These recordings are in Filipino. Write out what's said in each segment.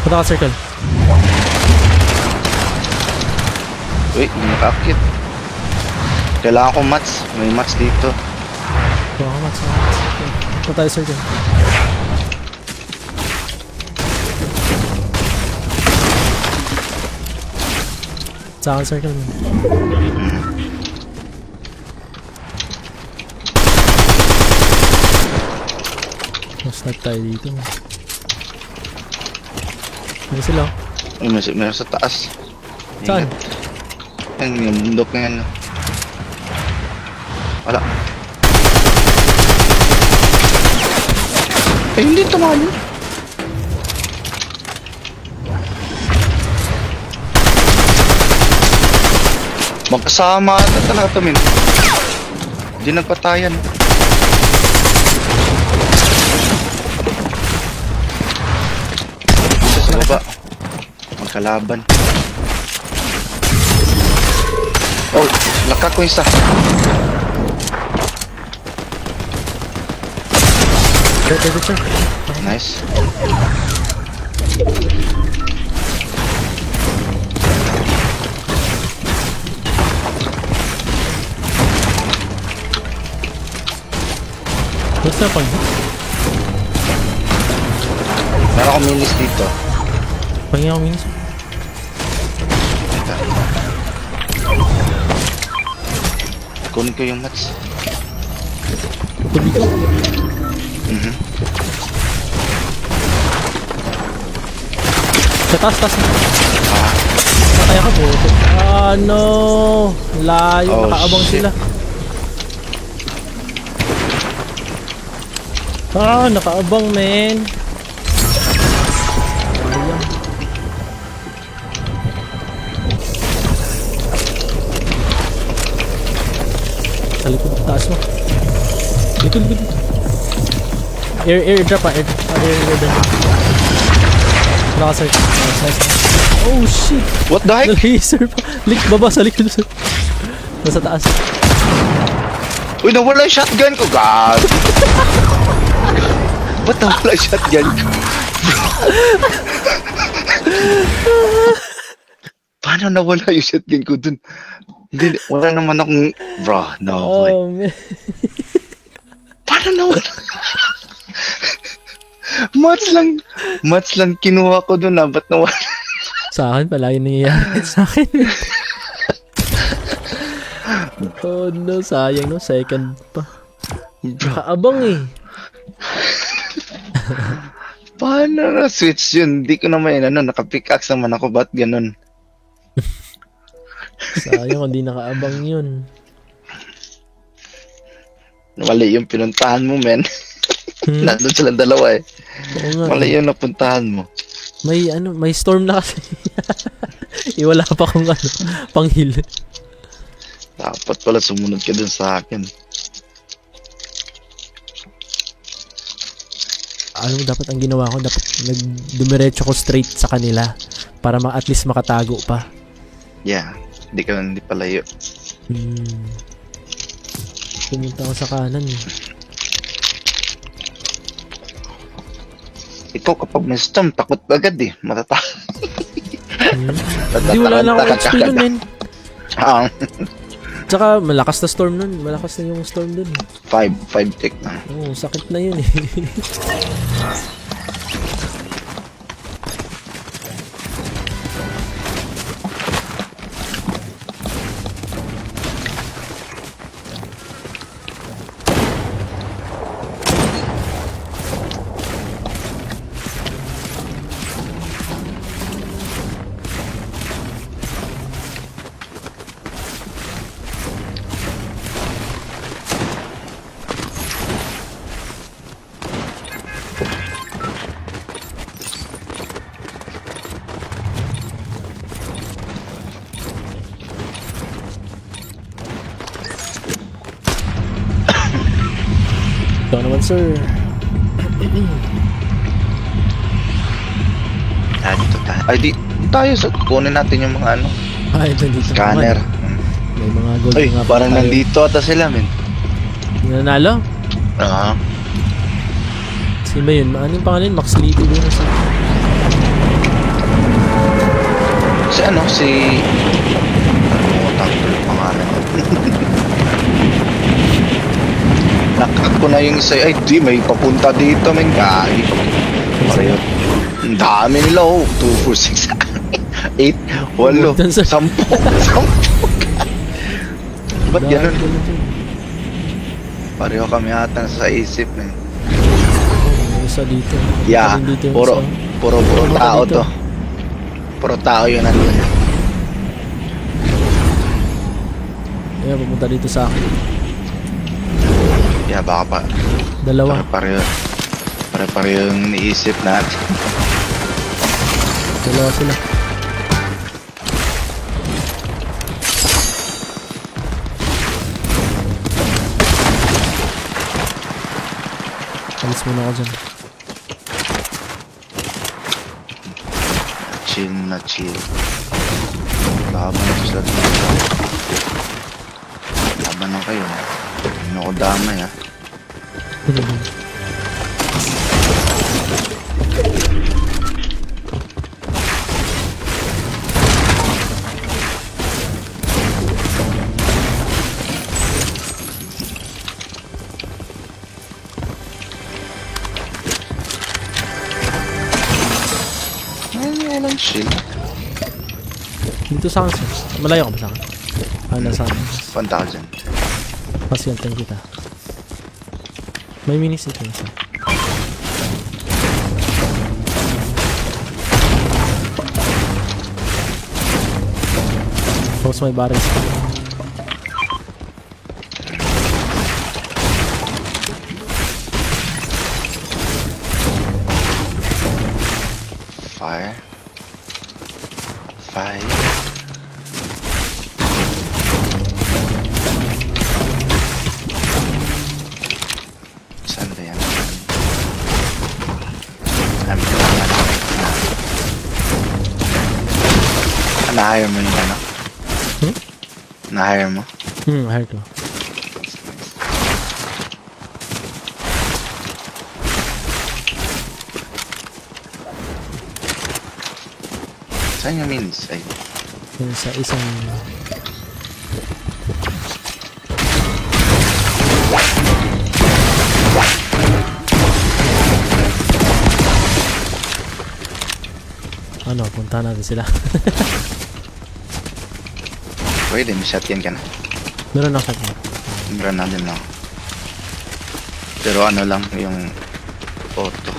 Punta ka circle. Uy, hindi nakakit. Kailangan ko mats. May mats dito. Buka ka mats. Okay. Punta tayo circle. Sa akin circle mo. Start tayo dito. Ano sila? Uy, meron sa taas. Saan? Yan, yung bundok na yan. Wala. Eh, hindi tumalo. Magkasama ata talaga ito, min. Hindi nagpatayan. Isa sa baba. Magkalaban. Oh, laka ko isa. Sure. Nice. What's up, pag? Meron akong minis dito. Pagin ako minus. Kunin ko yung mats. Tubig ko. Sa taas. Nakaya ka po. Ah, no. Layo. Oh, nakaabang shit. sila. Ah, nakaabang, men. Sayang. Sa likod, taas mo. Dito. Air drop ah, air drop. Wala ka, sir. Nice. Oh, shit. What the heck? Laser pa. Baba sa likod, sir. Nasa taas. Uy, nawala yung shotgun ko, God! Ba't nawala yung shotgun ko? Paano nawala yung shotgun ko dun? Hindi, wala naman akong... Bro, no way. Oh, man. Paano nawala? Mats lang kinuha ko dun ah, ba't nawala? Sa akin pala yung nangyayari sa akin. Oh no, sayang no, second pa. Nakaabang eh. Paano na switch yun? Hindi ko naman yun, naka-pickaxe naman ako, ba't ganun? Sayang, hindi nakaabang yun. Mali yung pinuntahan mo, men. Nandun silang dalawa eh. Oo nga. Mali yung napuntahan mo. May storm na kasi. Iwala pa akong pang-heal. Dapat pala sumunod ka dun sa akin. Ano dapat ang ginawa ko? Dapat dumiretso ko straight sa kanila para at least makatago pa. Yeah, hindi palayo. Pumunta ako sa kanan eh. Ikaw kapag may storm, takot agad eh. Hindi, wala na akong XP nun, men. Ah, Tsaka malakas na storm nun. Malakas na yung storm dun. 5 tick na. Oo, sakit na yun eh. Ikaw naman, sir. Dito tayo. Ay, di tayo. Kunin natin yung mga ano. Ay, dito Scanner. May mga gold Ay, nga parang tayo. nandito ata sila, men. Nanalo? Ah, Sino ba yun? Ano yung pangalan? Max Lito din. Si ano, si... Nakalimutan ko yung pangalan. Nakat ko na yung isa. Ay, di, may papunta dito, men. Gagi. Pareho. Ang dami nila, oh. 2, 4, 6, 8, 8, 10. Ba't ganun? Pareho kami ata sa isip, men. Isa dito. Yeah, Dito yung puro isa. tao Dito. to. Puro tao yun nandun. Ayan, pumunta dito sa akin. Yeah, baka pa. Dalawa. Pare-pareho yung iniisip natin. Dalawa sila. Alis muna ako dyan. Chill. Laban na sila dito. Laban na kayo. Ano ko damay, ha? Walang chill. Dito sa akin, sir. Malayo ka ba sa akin? Nasa akin. Punta ka dyan. Pasyenten kita. May minis dito isa. Tapos may barrels. Fire. Saan ba yan? Na-hire mo yung ano? Na-hire mo? Hire ko. Saan yung minis? Ay, Yung sa isang... Ano, punta natin sila. pwede, may shotgun ka na. Meron ako sa Granada lang. Pero ano lang, yung auto.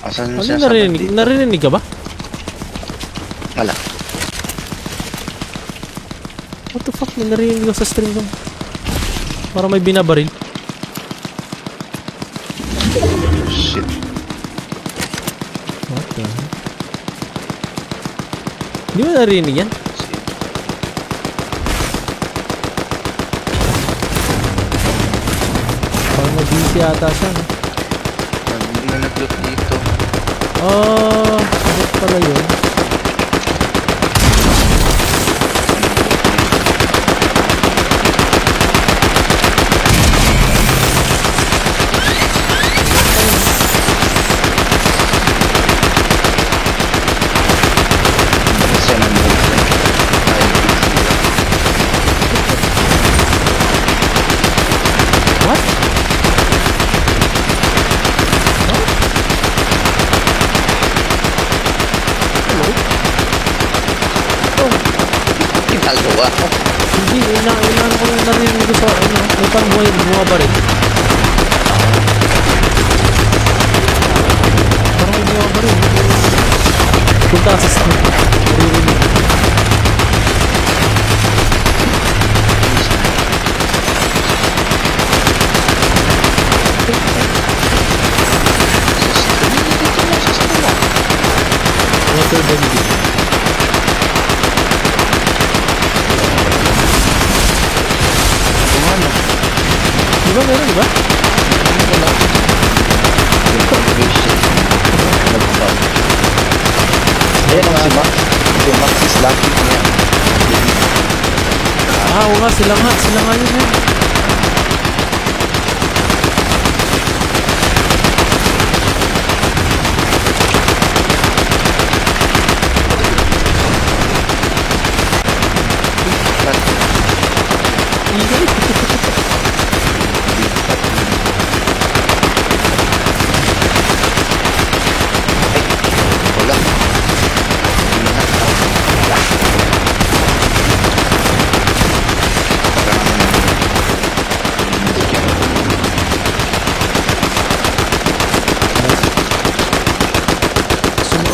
Asan Ano siya narinig? Narinig ka ba? Wala. What the fuck? May narinig ko sa stream ko. Parang may binabaril. Shit. What the hell? Di ba narinig yan? Parang mag-busy ata siya. No? Hindi na nag-loot dito. Bakit pala yun? Kasi nag-loot na. What? Ginagawa. Hindi, inaano ko lang narinig ko sa ano, may parang bumabaril. Parang may bumabaril. Punta ka sa street. Naririnig. Water bending. Ano? Di ba meron, di ba? Ayan ang si Max. Si Max is lucky niya. Oo nga, sila nga yun eh.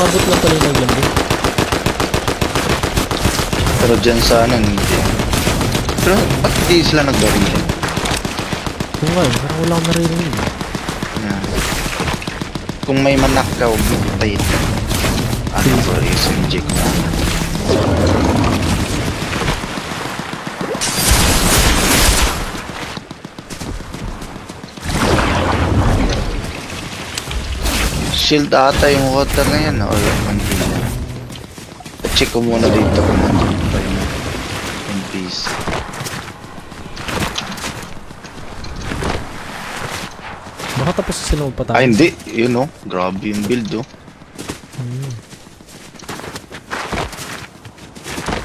Mga bot lang pala yung naglambing. Pero dyan sa ano, hindi. Pero ba't di sila nagbarin dyan? Kung nga, parang wala akong narinig. Yan. Kung may manak ka, huwag mo tayo. Ano ko, SMG ko muna. Shield ata yung water na yan, or manhila. Check ko muna dito kung nandun pa yung NPC. Baka tapos na sila magpatakas. Ah, hindi. Yun oh. Grabe yung build oh.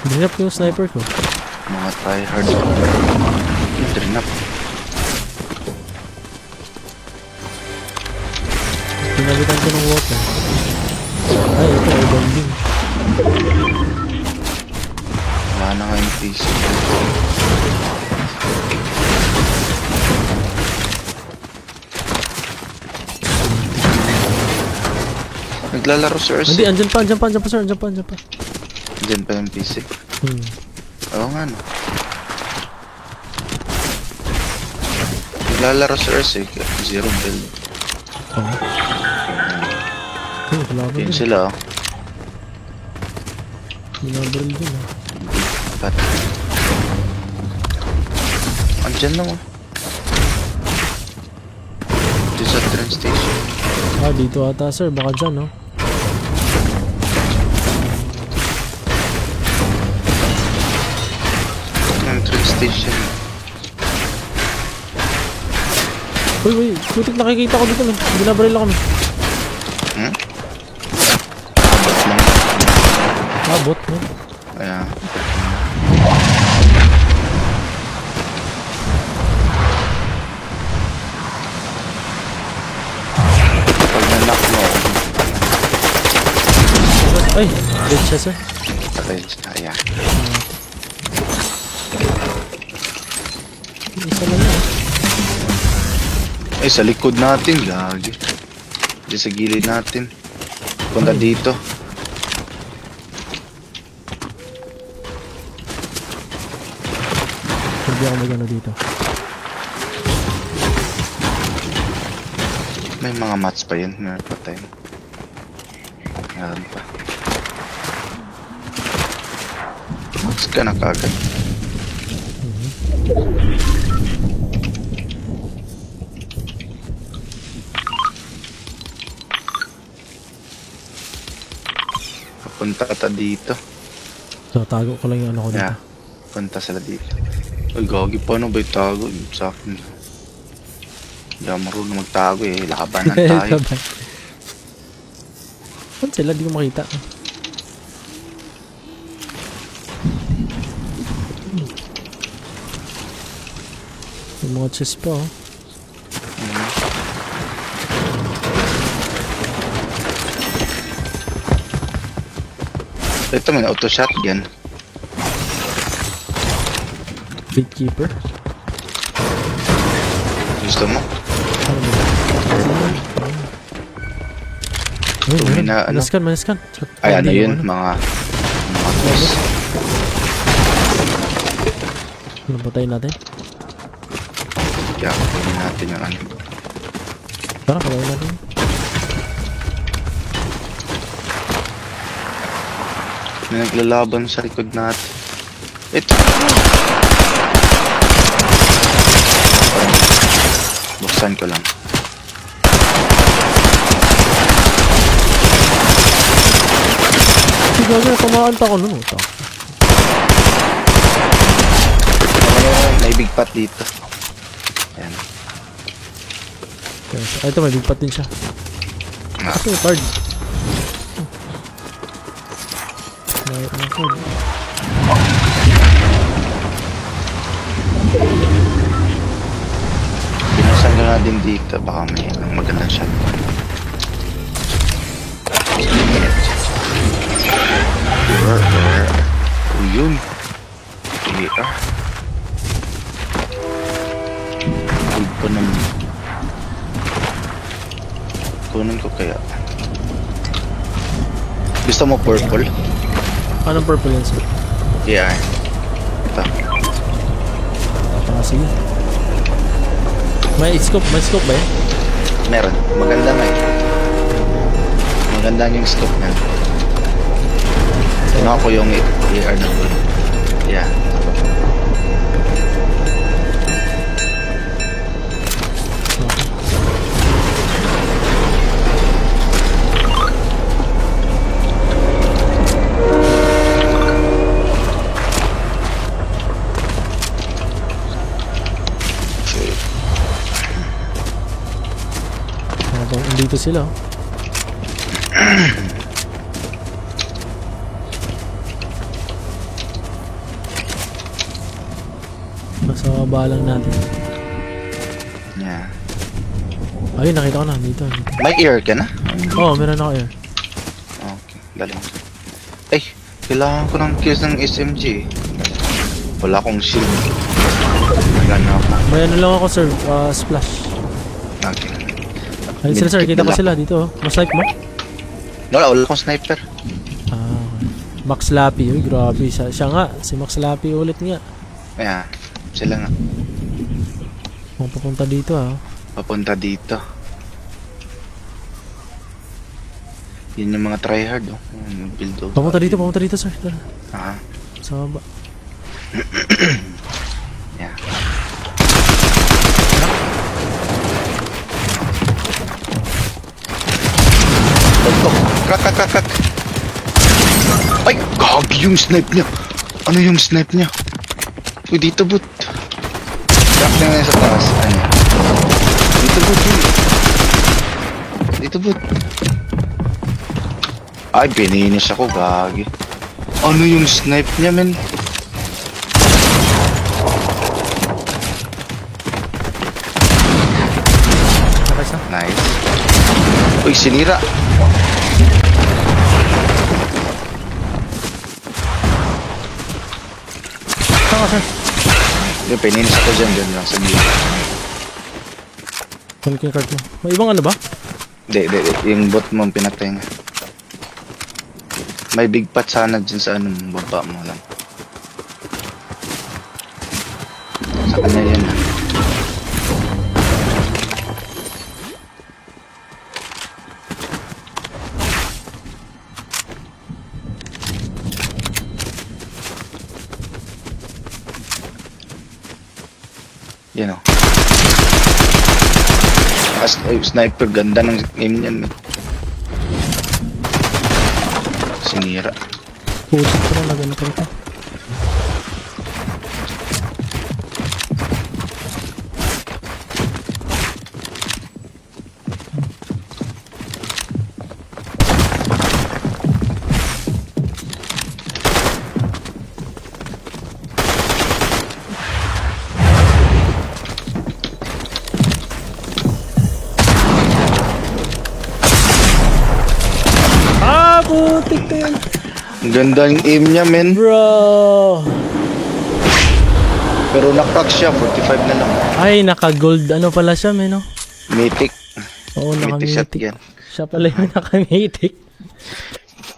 Dinap ko yung sniper ko. Mga tryhard. Yung drinap. Pinagitan ko ng water. Ay, ito ay bombing. Wala na nga yung PC. Naglalaro si Ursi. Hindi, andyan pa sir, andyan pa. Diyan pa yung PC. Oo nga no. Naglalaro si Ursi. Zero build. Oo. Ay, wala ba Yun din. sila oh. Binabaril din ah. Ba't? Andyan lang oh. Dito sa train station. Ah, dito ata sir, baka dyan no. Yung train station. Uy, putik nakikita ko dito man. Binabaril ako man. Hmm? Abot lang. Ah, bot man. Ayan. Pag nanak mo, Ay, dead siya sir. patay siya. Ayan. Isa lang yan. Ay, sa likod natin, lagi. Diyan sa gilid natin. Punta dito. Hindi ako magano dito. May mga mats pa yun. Meron pa tayo. Meron pa. Mats ka na kagad. Papunta ata dito. So, tago ko lang yung ano ko dito. Yeah. Punta sila dito. Ay, gagi pa ano ba yung tago? Sa akin. Hindi ako marunong magtago eh. Labanan tayo. Sabay. Saan sila? Di ko makita. Yung mga chest pa oh. Ito may auto shotgun. Gatekeeper. Gusto mo? Ano ba? Ay, Tumi na, ano? Maniskan. Ay, ano Hindi, yun? Mga boss. Ano patayin natin? Kaya kunin natin yung ano. Tara, patayin natin. May naglalaban sa likod natin. Ito. Buksan ko lang. Si Gaga, kumakanta ko nun. Utak. May big pot dito. Ayan. Ay, ito may big pot din siya. Ah. Ito yung card. May card. Binasan ko na din dito. Baka may magandang shotgun. Where? Oh, yun. Yeah. Huwag ko naman. Kunin ko kaya. Gusto mo purple? Anong purple yan, sir? Yeah. Ito. Ah, sige. May scope ba yan? Meron. Maganda nga eh. Maganda yung scope niya. Kinuha ko yung AR na gold. Yeah. Habang andito sila, oh. Nasa balang natin. Yeah. Ayun, nakita ko na. Dito. May ear ka na? Oo, meron ako yun. Okay, galing. Ay, kailangan ko ng kills ng SMG eh. Wala akong shield. Nagana ako. May ano lang ako, sir. Splash. Okay. Ayun sila, sir. Kita ko sila dito, oh. Mas-like mo? Wala akong sniper. Ah, Max Lapi. Uy, grabe. Siya nga. Si Max Lapi ulit nga. Yeah, sila nga. Kung papunta dito, ah. Papunta dito. Yun yung mga tryhard, oh. Build over. Papunta dito, sir. Tara. Ah, Sa baba. yeah. Tok, krak. Ay, gagi yung snipe niya. Ano yung snipe niya? Uy, dito boot. Crack na nga sa taas. Ano? Dito boot yun. Dito boot. Ay, bininis ako, gagi. Ano yung snipe niya, men? Nakasa? Nice. Uy, sinira. Saan ka, sir? Yung pininis ako dyan lang sa gilid. Kunin ko yung card mo. May ibang ano ba? Hindi. Yung bot mo ang pinatay niya. May big pot sana dyan sa ano, baba mo lang. Sa kanya yan. Yan o. Sniper, ganda ng aim niyan. Sinira. Putik ko na ganito ito. Putik ko yan. Ang ganda yung aim niya, men. Bro. Pero knockback siya, 45 na lang. Ay, naka-gold. Ano pala siya, men, no? Mythic. Oo, Mythic shot naka-mythic. yan. Siya pala yung naka-mythic.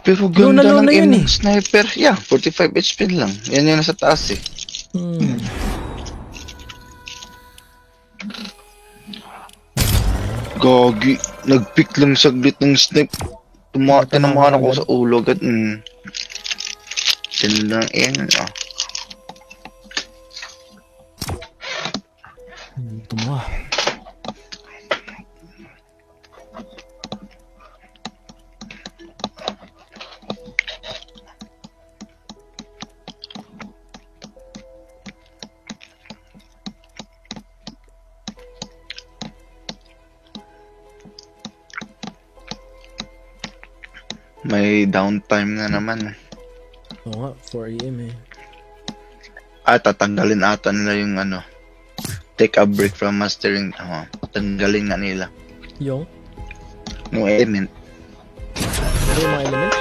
Pero ganda Luna ng aim yun ng sniper. Yeah, 45 HP lang. Yan yung nasa taas eh. Gagi. Nag-pick lang saglit ng snipe. Tinamaan ako sa ulo agad. Yan lang yan. Tumawa. May downtime na naman. Oo nga, 4 AM eh. Tatanggalin ata nila yung ano. Take a break from mastering. Tanggalin na nila. Yung? No element. Pero yung mga elements?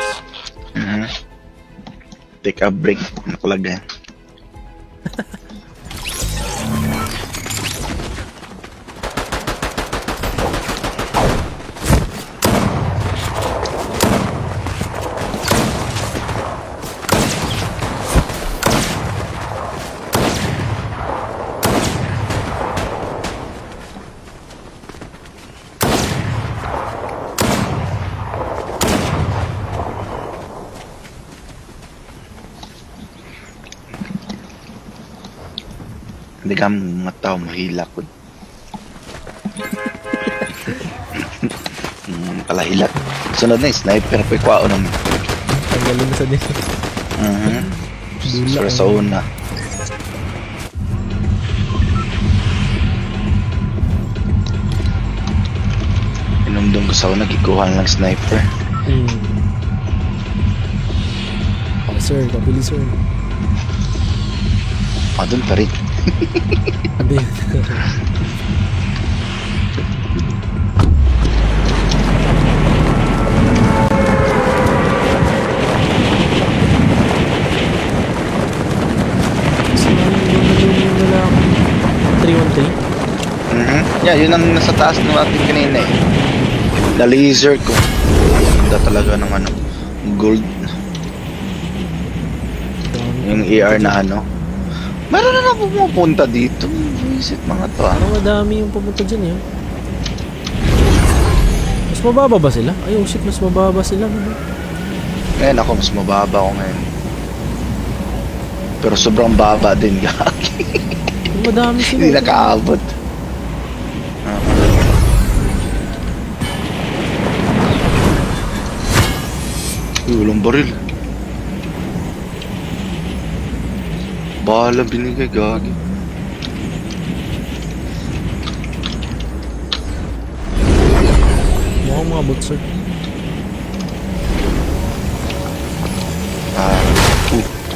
Take a break. Nakalagay. Hindi ka mga tao mahila ko. Palahilat. Sunod na yung sniper pa ikwao naman. Tanggalin mo sa din. Dula. Sa una. Inumdum ko sa una, kikuha lang sniper. Oh, sir, kapili sir. Doon pa rin. Abi. Wala akong 313. Yeah, yun ang nasa taas ng ating kanina eh. The laser ko. Ganda talaga ng ano, gold. Yung AR na ano. Meron na pumupunta dito. Visit mga to ah. Parang madami yung pumunta dyan eh. Mas mababa ba sila? Ay, oh shit, mas mababa sila. Ngayon ako, mas mababa ako ngayon. Pero sobrang baba din, gagi. Madami sila. Hindi nakaabot. Walang baril. Bala binigay, gagi. Mukhang mga bots sir.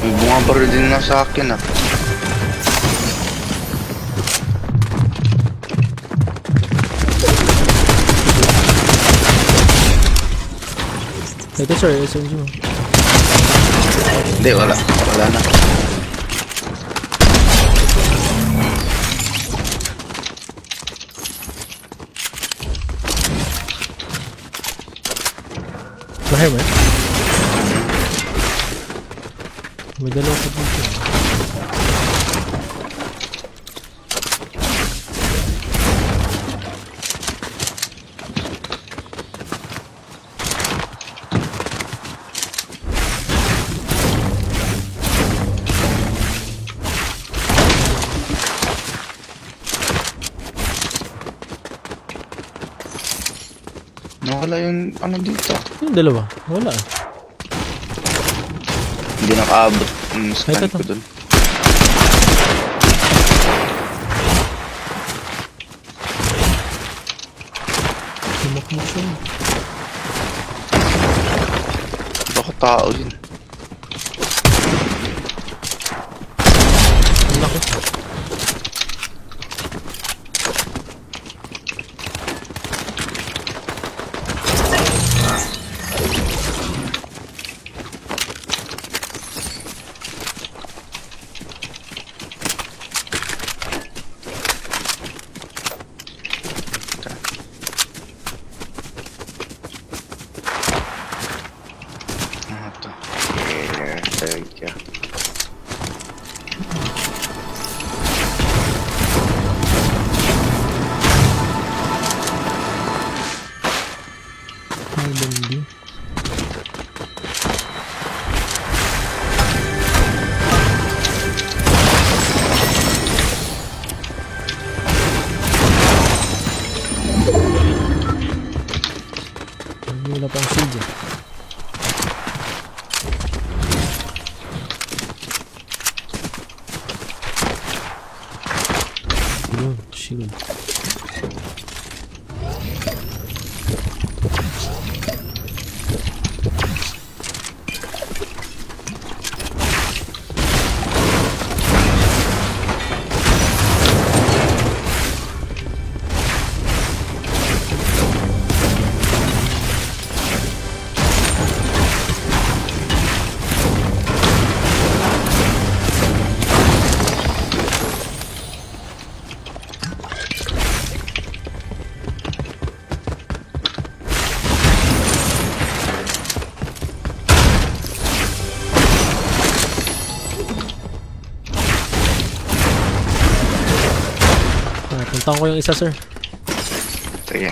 May bunga baril din na sa akin ah. Ito sir, SMG mo. Hindi, wala. Wala na. Mahir mo eh? May dalawa ko dito. Nawala yung ano dito. Yung dalawa, wala ah. Hindi nakaabot yung scan Ito. ko dun. Tumakbo siya. Baka tao yun. Ang laki. Ano to? Yeah, talaga. May bandi. Wala pang shield eh. Yun, shield. Puntahan ko yung isa sir. Sige.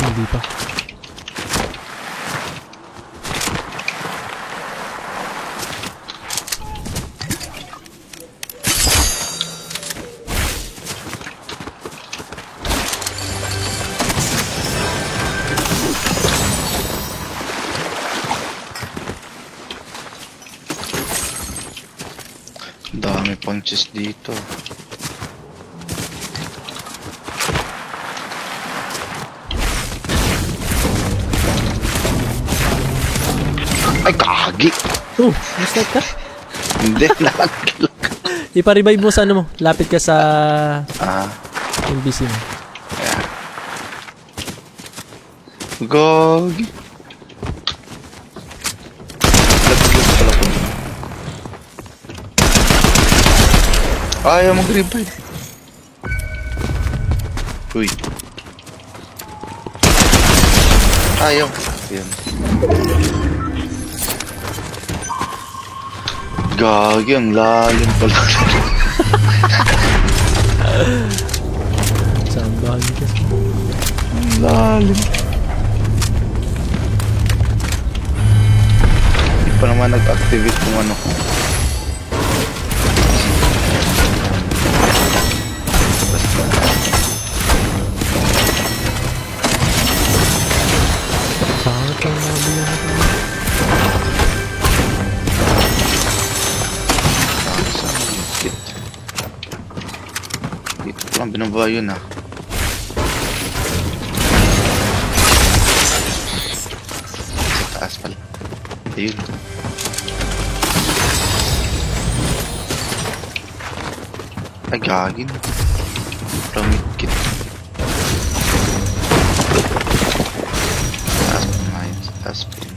Hindi pa. Dami pang chest dito. Ay, kagi! Oh, mistake ka? Hindi, nakaglag. Ipa-revive mo sa ano mo. Lapit ka sa Ah, NBC mo. yeah. Gagi. Laglag pala po. Ayaw mag-revive. Uy. Ayaw. Yan. Gagi, ang lalim pala. Saan bahagi kasi? Ang lalim. Hindi pa naman nag-activate kung ano. Basta. Bakit ang nabili na ito? Kit. Dito ko lang binaba yun ah. Sa taas pala. Ayun. Ay gagin. Ramit kit. Taas pa nga yun. Sa taas pa yun.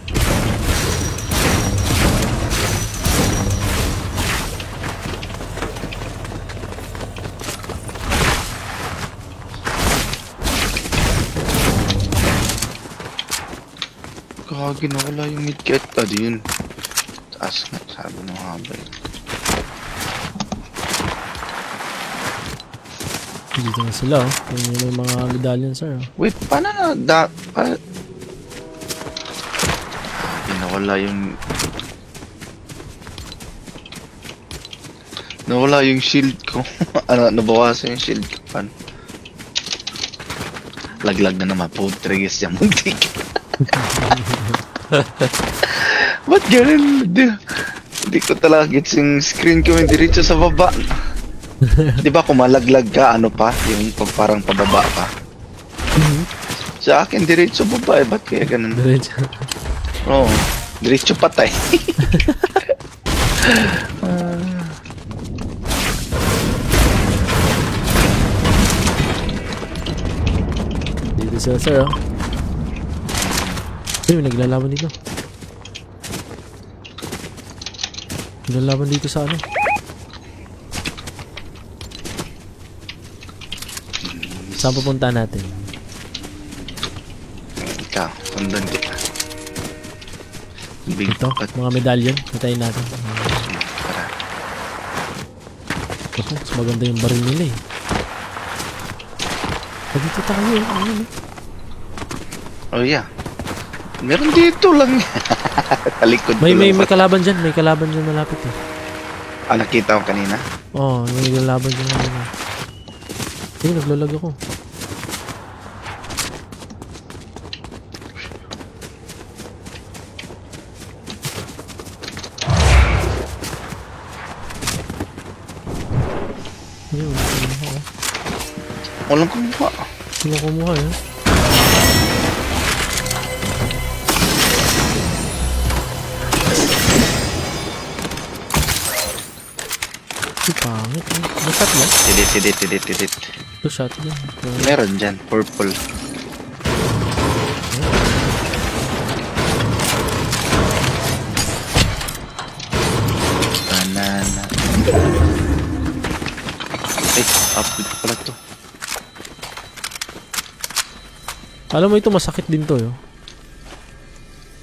Gagi na wala yung midget pa din. Taas nga, sabi ng haba yun. Dito na sila oh. Yung mga medallion sir oh. Wait, paano na nawala yung shield ko. Ano, nabawasan yung shield ko. Paano? Laglag na naman po. Trigis yung muntik. Ba't ganun? Hindi ko talaga gets yung screen ko yung diretso sa baba. Di ba kung malaglag ka, ano pa? Yung parang pababa pa. Sa akin, diretso baba eh. Ba't kaya ganun? Diretso. Oo. Diretso patay. Dito sila sir oh. Ay, may naglalaban dito. Naglalaban dito sa ano? Saan pupunta natin? Ikaw, sundan kita. Big Ito, cut. mga medallion. Hintayin natin. Para. Ako, mas maganda yung baril nila eh. Dito tayo eh. Ayun eh. Oh yeah. Meron dito lang. Talikod ko May lang. kalaban dyan. May kalaban dyan malapit eh. Ah, nakita ko kanina. Oo, may kalaban dyan malapit. Ayun, naglalag ako. Ayun, kumuha ako. Walang kumuha. Sino kumuha eh? Ay, pangit eh. May shot ba? Tidit. Ito shot yan. Meron dyan. Purple. Banana. Ay, upload pala to. Alam mo ito, masakit din to yo.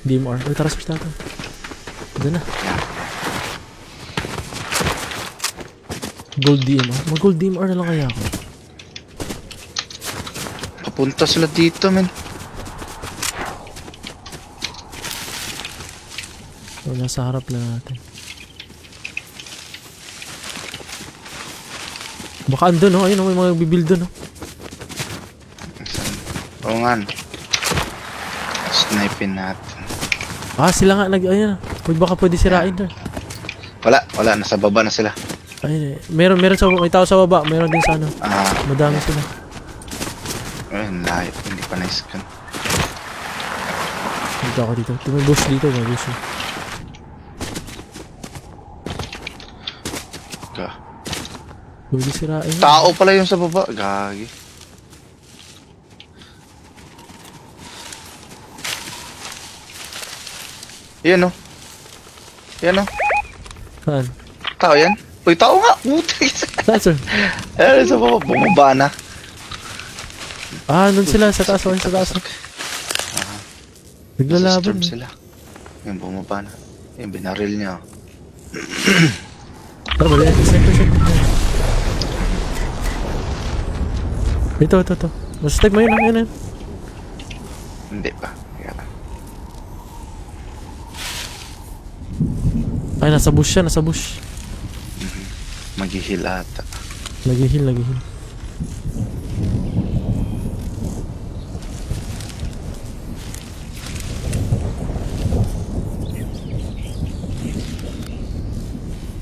DMR. Ay, tara, switch natin. Ito na. Gold DMR. Mag-gold DMR na lang kaya ako. Papunta sila dito, men. Nasa harap lang natin. Baka andun, no? Ayun, no? May mga bibuild doon, no? Oo nga. Snipein natin. Ah, sila nga ayun. Baka pwede sirain doon. Wala. Nasa baba na sila. Ayun eh. Meron may tao sa baba. Meron din sa ano. Ah, Madami sila. ayun, lahat. Hindi pa na-scan. Dito ako dito. May bush dito. May bush. Pwede sirain. Tao pala yung sa baba. Gagi. Yan o. Yan o. Saan? Tao yan. Uy, tao nga. Putis. Saan, sir? Ayan, sa baba. Bumaba na. Ah, nun sila. Sa taas. Sa taas. Naglalaban. Storm sila. Yan, bumaba na. Yan, binaril niya. Tara, bali. Sniper. Ito. Mas tag mo yun. Ayun. Hindi pa. Kaya lang. Ay, nasa bush siya. Nasa bush. Mag-heal ata. Lagi-heal.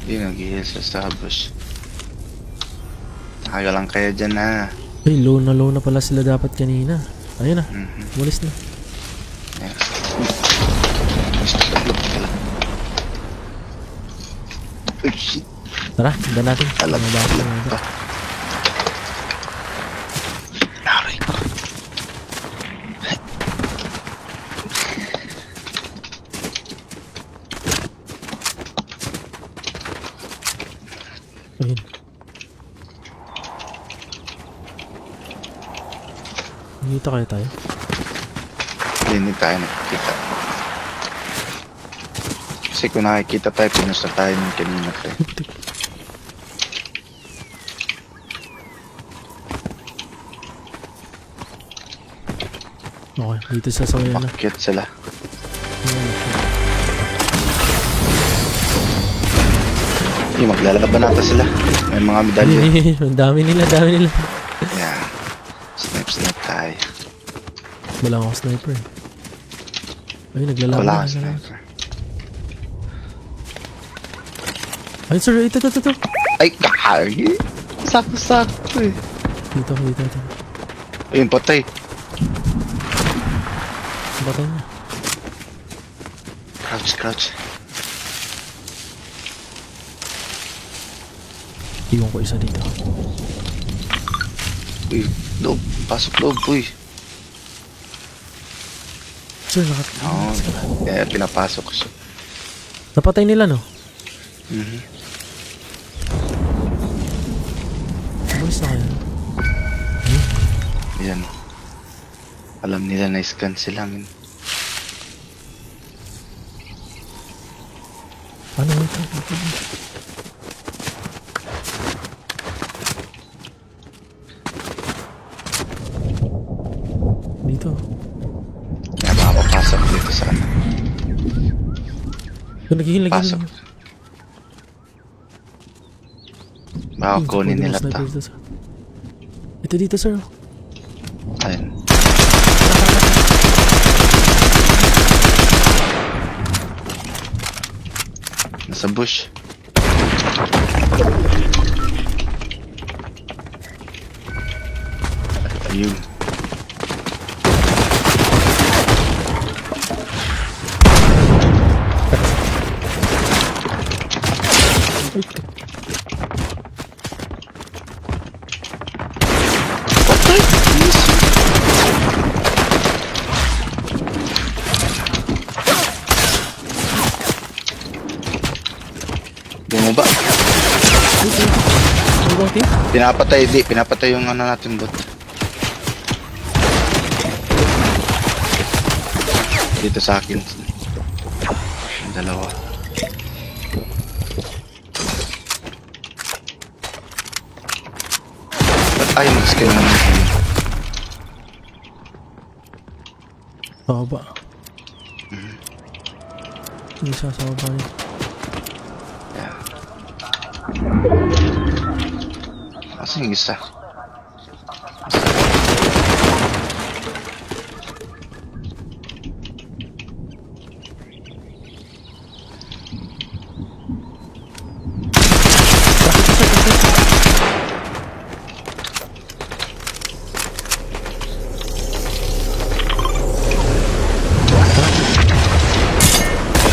Hindi, nag-heal sa Starbucks. Nakaga lang kaya dyan na. Ay, low na pala sila dapat kanina. Ayun na. Umalis na. Ayan. Uy, shit. Tara, handa natin. Alam Mga bata lang ito. Naray ko. Ayun. Dito kaya tayo? Hindi tayo nakikita. Kasi kung nakikita tayo, pinusta tayo ng kanina tayo. Okay, dito sa sawayan na. Pakyat sila. Yung maglalaban nata sila. May mga medalya. Ang dami nila. Yeah. Snipe tayo. Wala akong sniper eh. Ay, naglalaban. Wala ka sniper. Ay, sir, ito. Ay, kakagi. Sakto eh. Dito. Ayun, patay. Batay niya. Crouch. Iwan ko isa dito. Uy, loob. Pasok loob, uy. Sir, Oo. Kaya pinapasok ko siya. napatay nila, no? Umalis na kaya? Yan. Alam nila na scan sila. Ano ito? Dito. Kaya makapapasok dito sa ano. Nagiging. Pasok. Baka kunin nila ta. Ito dito, sir. Ayun. Nasa bush. Ayun. Bumaba. Okay. Pinapatay yung ano natin bot. Dito sa akin. Yung dalawa. Ba't ayaw mag-scan naman natin? Baba. Yung isa sa baba niya. Kasi yung isa.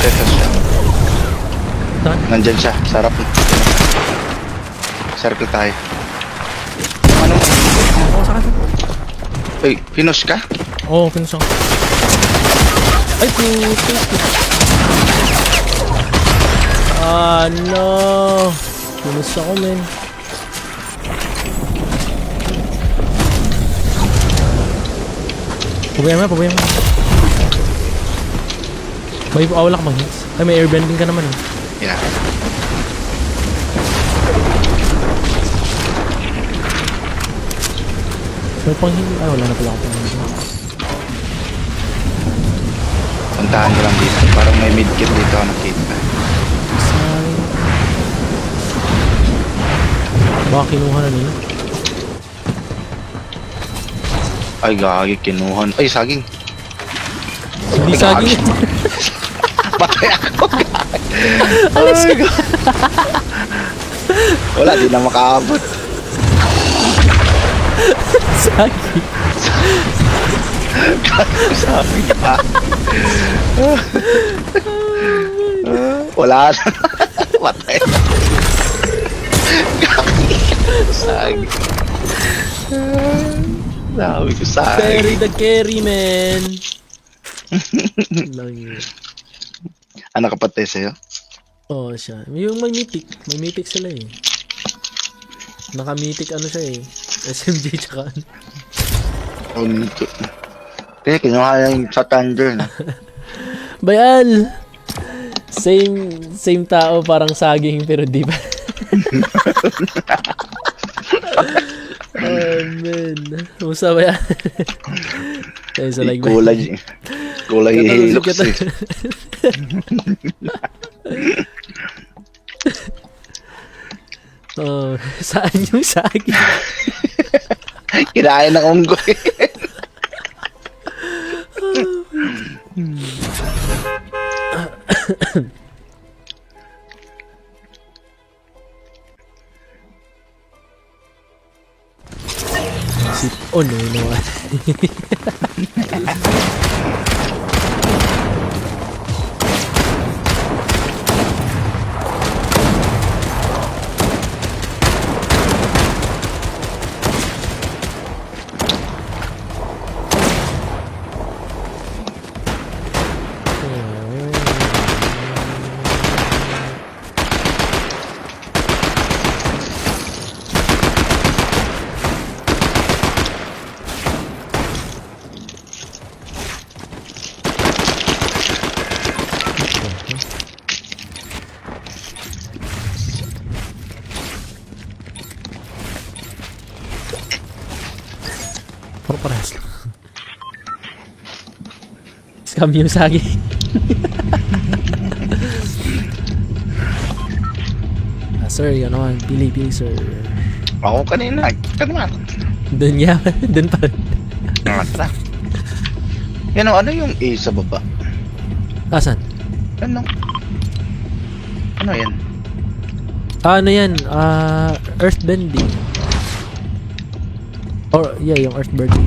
Ito siya. Saan? Nandyan siya, sarap. Circle tayo. Ano? Oo, sa akin. Uy, pinush ka? Oo, pinusa ko. Ay, puto. Ah, no. Pinusa ko, men. Pabayaan mo. May awala ka mag-hits. Ay, may airbending ka naman eh. Yeah. May pang hindi. Ay, wala na pala ako pang hindi. Puntahan ko lang dito. Parang may medkit dito ako nakita. Sayang. Baka kinuha na nila. Ay, gagi, kinuhan. Ay, saging. Hindi Ay, saging. Patay ako. Alas Ay, God. Wala, di na makaabot. Saging. Sabi ka. Wala na. Patay. Gagi. Saging. Sabi ko Carry saging. the carry, man. Lang yun. Ano kapatay sa'yo? Oo, siya. Yung may mythic. May mythic sila eh. Naka-mythic ano siya eh. SMG tsaka ano. Oh, nito. Kaya kinuha yung sa thunder na. Bayal! Same tao, parang saging, pero di ba? Oh, man. Musta ba yan? Kaya sa like, Kulay. Kulay hilux eh. Oh, saan yung saging? Kinain ng unggoy. Oh no, no. Puro parehas lang. Scam yung saging. Sir, yun naman. Pili, sir. Ako kanina. Kanina. Doon niya. Doon pa rin. Nangatra. Yan o, ano yung A sa baba? Asan? Ano? Ano yan? Ano yan? Earthbending. Or, yeah, yung earthbending.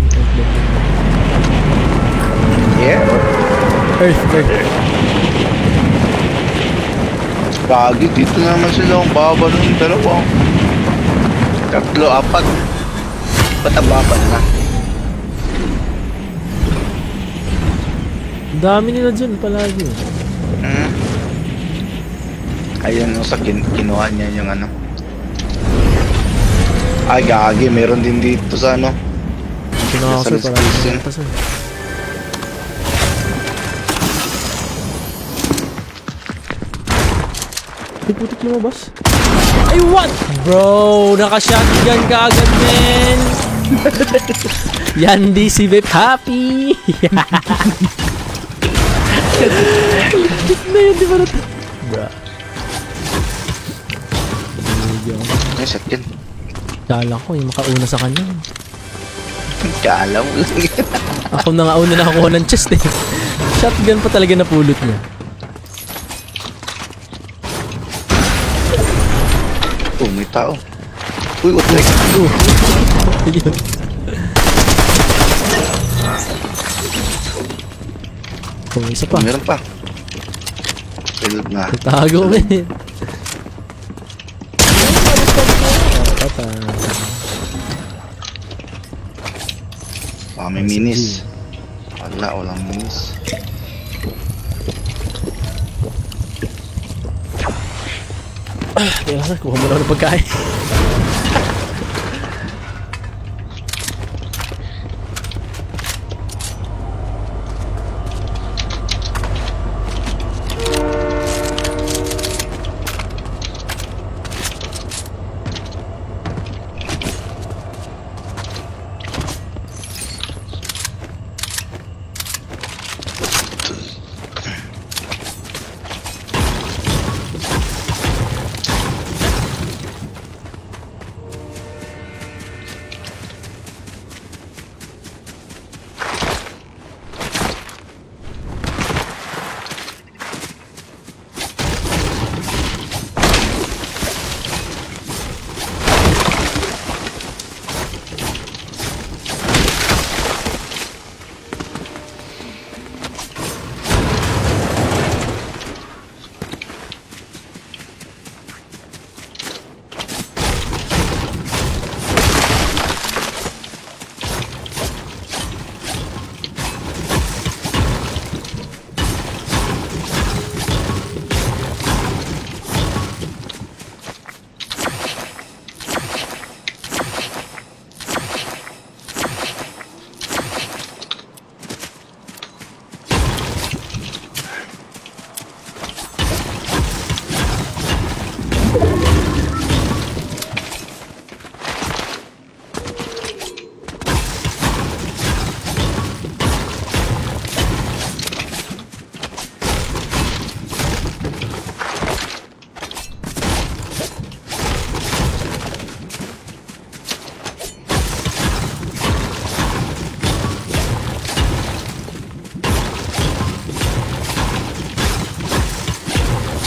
Yeah? Earth. Gagi, dito naman sila ang baba ng dalawa. Tatlo, apat. Ba't ang baba na? Ang dami nila dyan palagi. Ayan, sa kinuha niya yung ano. Ay, gagi, meron din dito sa ano. Kinuha ko Sa sir palagi. station. Pa, sir. Ay, putik lumabas. Ay, what? Bro, naka-shotgun ka agad, men. Yan di si Vip Happy. Na yun, di ba natin? Bra. Ay, shotgun. Kala ko yung makauna sa kanya. Kala mo lang yan. Ako na nga una nakakuha ng chest eh. Shotgun pa talaga napulot niya. Oh, may tao. Uy, what the heck? Yun. Oh, isa pa. Meron pa. Reload na. Tago mo eh. Baka may minis. Wala, walang minis. Kailangan, kuha mo na ng pagkain.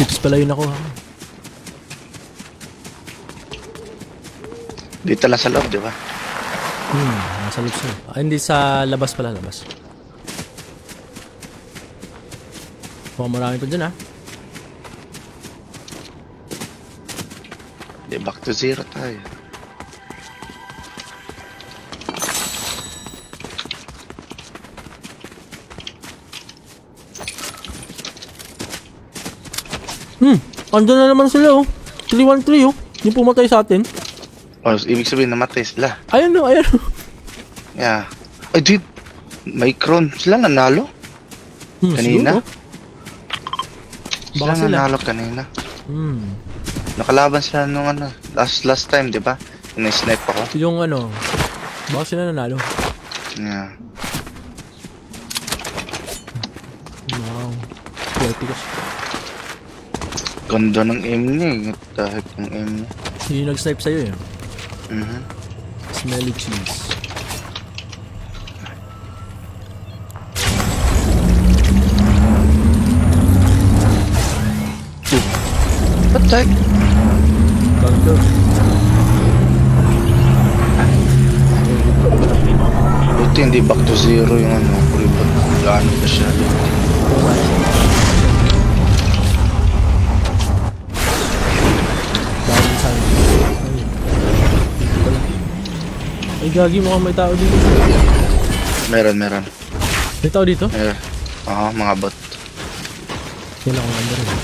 Chips pala yun ako. Dito lang sa loob, di ba? Nasa loob siya. Ah, hindi sa labas pala, labas. Mukhang marami pa dyan ah. Di, back to zero tayo. Andun na naman sila oh. 313 oh. Yung pumatay sa atin. Oh, ibig sabihin namatay sila. Ayun oh, ayun oh. Yeah. Ay, dude. May crown. Sila nanalo? Kanina? Siguro. Sila Baka sila. nanalo kanina. Nakalaban sila nung ano. Last time, di ba? Yung na-snipe ako. Yung ano. Baka sila nanalo. Yeah. Wow. Swerte ko. Ganda ng aim niya eh. What the heck ng aim niya. Yung nag-snipe sa'yo eh. Smelly cheese. What the heck? Ganto. Buti hindi back to zero yung ano. Kuribot. Gaano ba siya? Dahil sa akin. Ay, gagi mo may tao dito. Meron. May tao dito? Meron. Oo, mga bot. Kailangan ko rin.